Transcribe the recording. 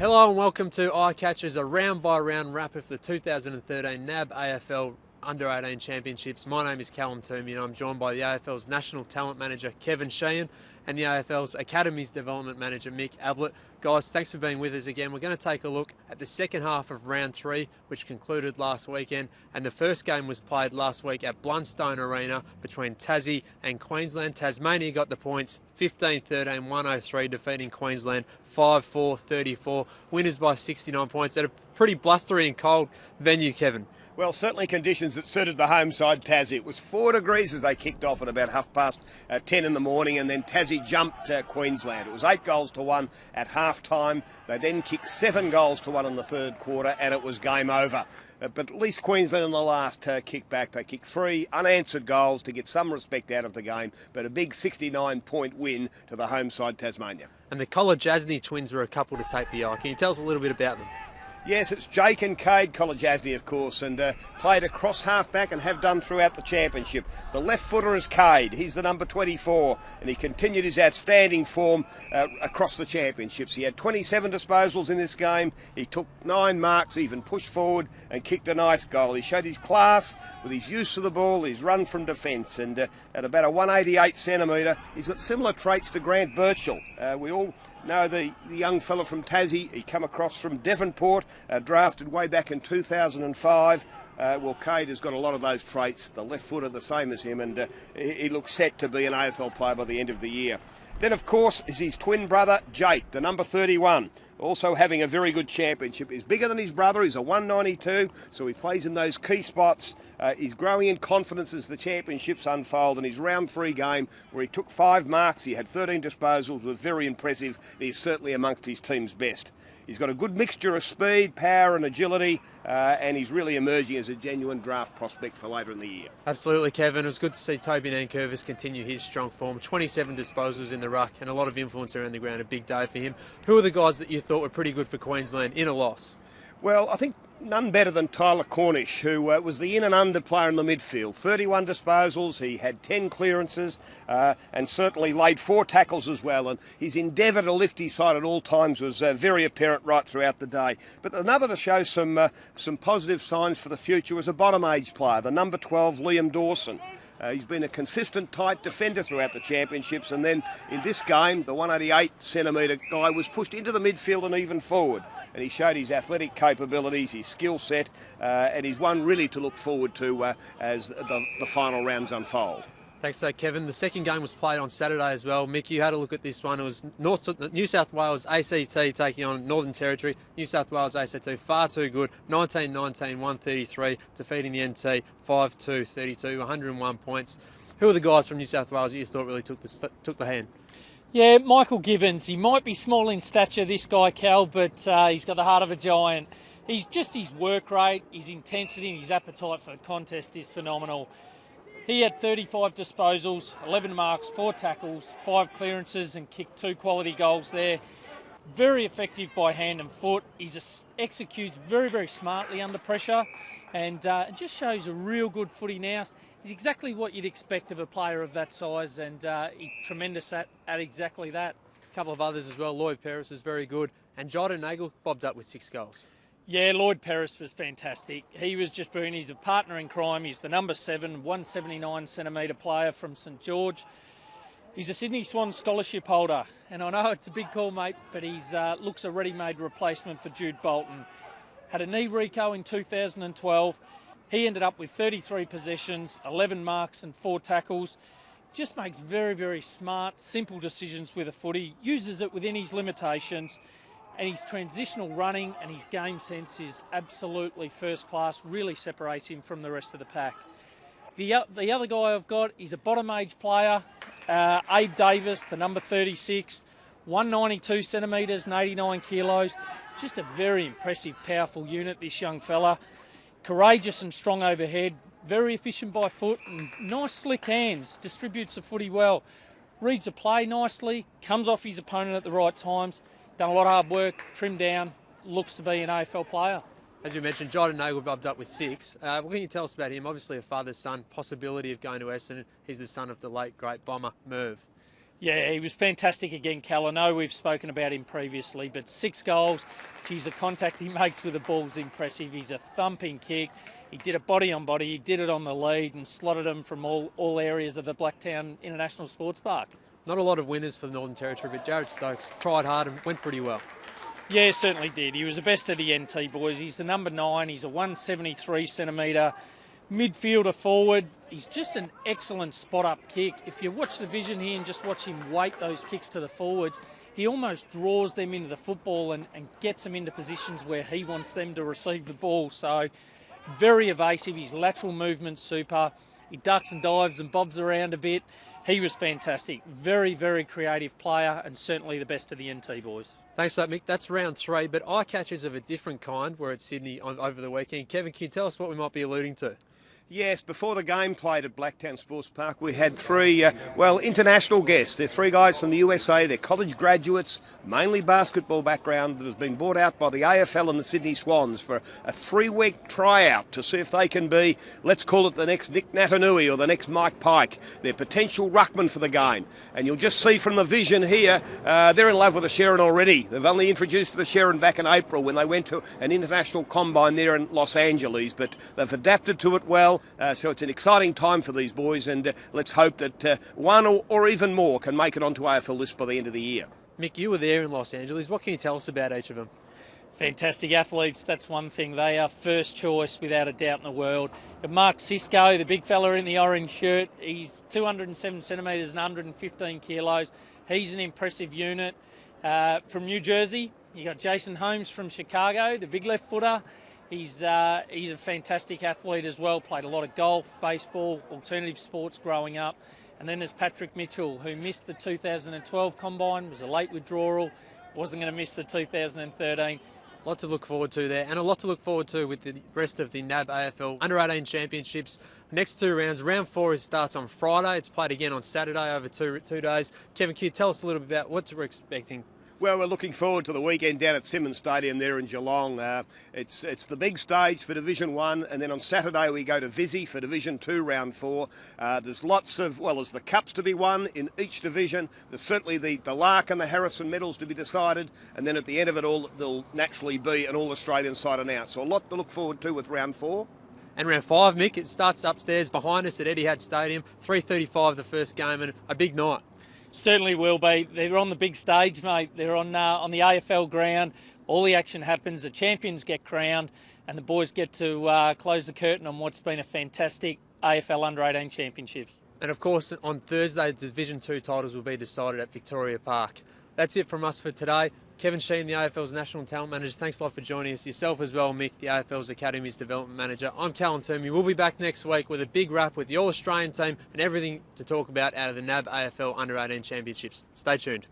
Hello and welcome to Eye Catchers, a round-by-round wrap of the 2013 NAB AFL Under-18 Championships. My name is Callum Toomey and I'm joined by the AFL's National Talent Manager Kevin Sheehan and the AFL's Academies Development Manager Mick Ablett. Guys, thanks for being with us again. We're going to take a look at the second half of round 3, which concluded last weekend, and the first game was played last week at Blundstone Arena between Tassie and Queensland. Tasmania got the points 15-13, 103, defeating Queensland 5-4-34. Winners by 69 points at a pretty blustery and cold venue, Kevin. Well, certainly conditions that suited the home side, Tassie. It was 4 degrees as they kicked off at about 10:30 in the morning, and then Tassie jumped Queensland. It was 8-1 at half-time. They then kicked 7-1 in the third quarter, and it was game over. But at least Queensland in the last kick back, they kicked 3 unanswered goals to get some respect out of the game, but a big 69-point win to the home side, Tasmania. And the Kolodjasny twins were a couple to take the eye. Can you tell us a little bit about them? Yes, it's Jake and Cade Kolodjasny, of course, and played across half-back and have done throughout the championship. The left footer is Cade. He's the number 24, and he continued his outstanding form across the championships. He had 27 disposals in this game. He took 9 marks, even pushed forward and kicked a nice goal. He showed his class with his use of the ball, his run from defence, and at about a 188 centimetre, he's got similar traits to Grant Birchall. We all know the young fella from Tassie. He come across from Devonport, drafted way back in 2005. Well, Cade has got a lot of those traits. The left footer the same as him, and he looks set to be an AFL player by the end of the year. Then, of course, is his twin brother, Jake, the number 31. Also having a very good championship. He's bigger than his brother. He's a 192, so he plays in those key spots. He's growing in confidence as the championships unfold, and his round 3 game, where he took 5 marks, he had 13 disposals, was very impressive. He's certainly amongst his team's best. He's got a good mixture of speed, power and agility, and he's really emerging as a genuine draft prospect for later in the year. Absolutely, Kevin. It was good to see Toby Nankervis continue his strong form. 27 disposals in the ruck and a lot of influence around the ground. A big day for him. Who are the guys that you thought were pretty good for Queensland in a loss? Well, I think none better than Tyler Cornish, who was the in and under player in the midfield. 31 disposals, he had 10 clearances, and certainly laid 4 tackles as well. And his endeavour to lift his side at all times was very apparent right throughout the day. But another to show some positive signs for the future was a bottom age player, the number 12, Liam Dawson. He's been a consistent, tight defender throughout the championships, and then in this game, the 188 centimetre guy was pushed into the midfield and even forward. And he showed his athletic capabilities, his skill set, and he's one really to look forward to as the final rounds unfold. Thanks for that, Kevin. The second game was played on Saturday as well. Mick, you had a look at this one. It was New South Wales ACT taking on Northern Territory. New South Wales ACT far too good. 19-19, 133, defeating the NT 5-2-32, 101 points. Who are the guys from New South Wales that you thought really took the hand? Yeah, Michael Gibbons. He might be small in stature, this guy, Cal, but he's got the heart of a giant. He's just his work rate, his intensity and his appetite for the contest is phenomenal. He had 35 disposals, 11 marks, 4 tackles, 5 clearances and kicked 2 quality goals there. Very effective by hand and foot. He executes very, very smartly under pressure and just shows a real good footy now. He's exactly what you'd expect of a player of that size, and he's tremendous at exactly that. A couple of others as well. Lloyd Paris was very good, and Jordan Nagel bobbed up with 6 goals. Yeah, Lloyd Paris was fantastic. He was just brilliant. He's a partner in crime. He's the number 7, 179 centimetre player from St George. He's a Sydney Swan scholarship holder, and I know it's a big call, mate, but he's looks a ready-made replacement for Jude Bolton. Had a knee reco in 2012. He ended up with 33 possessions, 11 marks and 4 tackles. Just makes very, very smart, simple decisions with a footy, uses it within his limitations, and his transitional running and his game sense is absolutely first class, really separates him from the rest of the pack. The other guy I've got is a bottom age player, Abe Davis, the number 36, 192 centimetres and 89 kilos. Just a very impressive, powerful unit, this young fella. Courageous and strong overhead, very efficient by foot and nice slick hands, distributes the footy well. Reads the play nicely, comes off his opponent at the right times. Done a lot of hard work, trimmed down, looks to be an AFL player. As you mentioned, Jordan Nagel bobbed up with 6. What can you tell us about him? Obviously a father's son, possibility of going to Essendon. He's the son of the late, great bomber, Merv. Yeah, he was fantastic again, Cal. I know we've spoken about him previously, but 6 goals. Geez, the contact he makes with the ball's impressive. He's a thumping kick. He did it body on body. He did it on the lead and slotted him from all areas of the Blacktown International Sports Park. Not a lot of winners for the Northern Territory, but Jared Stokes tried hard and went pretty well. Yeah, certainly did. He was the best of the NT boys. He's the number 9. He's a 173 centimetre midfielder forward. He's just an excellent spot-up kick. If you watch the vision here and just watch him weight those kicks to the forwards, he almost draws them into the football and gets them into positions where he wants them to receive the ball. So very evasive. His lateral movement's super. He ducks and dives and bobs around a bit. He was fantastic. Very, very creative player and certainly the best of the NT boys. Thanks for that, Mick. That's round 3, but eye catchers of a different kind were at Sydney over the weekend. Kevin, can you tell us what we might be alluding to? Yes, before the game played at Blacktown Sports Park, we had 3, international guests. They're 3 guys from the USA. They're college graduates, mainly basketball background, that has been brought out by the AFL and the Sydney Swans for a 3-week tryout to see if they can be, let's call it the next Nick Natanui or the next Mike Pike. They're potential ruckman for the game. And you'll just see from the vision here, they're in love with the Sherrin already. They've only introduced the Sherrin back in April when they went to an international combine there in Los Angeles, but they've adapted to it well. So it's an exciting time for these boys, and let's hope that one or even more can make it onto AFL list by the end of the year. Mick, you were there in Los Angeles. What can you tell us about each of them? Fantastic athletes, that's one thing. They are first choice without a doubt in the world. But Mark Cisco, the big fella in the orange shirt, he's 207 centimetres and 115 kilos. He's an impressive unit. From New Jersey, you got Jason Holmes from Chicago, the big left footer. He's a fantastic athlete as well, played a lot of golf, baseball, alternative sports growing up. And then there's Patrick Mitchell, who missed the 2012 combine, was a late withdrawal, wasn't going to miss the 2013. A lot to look forward to there, and a lot to look forward to with the rest of the NAB AFL Under-18 Championships. Next 2 rounds. Round 4 starts on Friday. It's played again on Saturday over two days. Kevin, can you tell us a little bit about what we're expecting? Well, we're looking forward to the weekend down at Simmons Stadium there in Geelong. It's the big stage for Division 1, and then on Saturday we go to Visy for Division 2, Round 4. There's lots of, there's the cups to be won in each division. There's certainly the Lark and the Harrison medals to be decided, and then at the end of it all, there'll naturally be an All-Australian side announced. So a lot to look forward to with Round 4. And round 5, Mick, it starts upstairs behind us at Etihad Stadium. 3:35 the first game, and a big night. Certainly will be. They're on the big stage, mate. They're on the AFL ground. All the action happens. The champions get crowned, and the boys get to close the curtain on what's been a fantastic AFL Under-18 Championships. And of course, on Thursday, the Division 2 titles will be decided at Victoria Park. That's it from us for today. Kevin Sheehan, the AFL's National Talent Manager, thanks a lot for joining us. Yourself as well, Mick, the AFL's Academy's Development Manager. I'm Callum Toomey. We'll be back next week with a big wrap with the All-Australian team and everything to talk about out of the NAB AFL Under-18 Championships. Stay tuned.